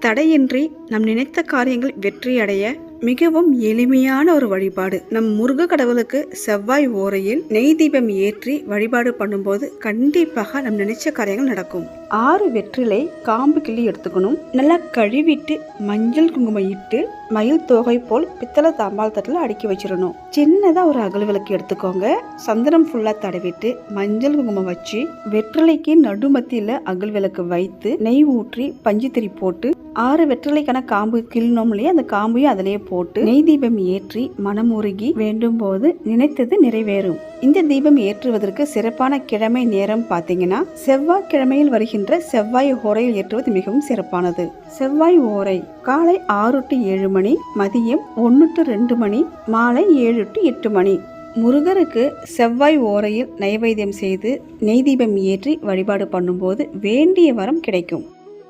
தடையின்றி நம் நினைத்த காரியங்கள் வெற்றியடைய மிகவும் எளிமையான ஒரு வழிபாடு. நம் முருக கடவுளுக்கு செவ்வாய் ஓரையில் நெய் தீபம் ஏற்றி வழிபாடு பண்ணும்போது கண்டிப்பாக நம் நினைச்ச காரியங்கள் நடக்கும். 6 வெற்றிலை காம்பு கிள்ளி எடுத்துக்கணும். நல்லா கழுவிட்டு மஞ்சள் குங்குமம் இட்டு மயில் தோகை போல் பித்தளை தாம்பால் தட்டில் அடுக்கி வச்சிடணும். சின்னதா ஒரு அகல் விளக்கு எடுத்துக்கோங்க. சந்தனம் ஃபுல்லா தடவிட்டு மஞ்சள் குங்குமம் வச்சு வெற்றிலைக்கு நடுமத்தியில அகல் விளக்கு வைத்து நெய் ஊற்றி பஞ்சுத்திரி போட்டு 6 வெற்றிலைக்கான காம்பு கிள்ளணும் இல்லையா, அந்த காம்பையும் அதிலேயே போட்டு நெய் தீபம் ஏற்றி மனமுருகி வேண்டும் போது நினைத்தது நிறைவேறும். இந்த தீபம் ஏற்றுவதற்கு சிறப்பான கிழமை நேரம் பார்த்தீங்கன்னா செவ்வாய் கிழமையில் வருகின்ற செவ்வாய் ஓரையில் ஏற்றுவது மிகவும் சிறப்பானது. செவ்வாய் ஓரை காலை 6 to 7 மணி, மதியம் 1 to 2 மணி, மாலை 7 to 8 மணி. முருகருக்கு செவ்வாய் ஓரையில் நைவேத்தியம் செய்து நெய் தீபம் ஏற்றி வழிபாடு பண்ணும்போது வேண்டிய வரம் கிடைக்கும்.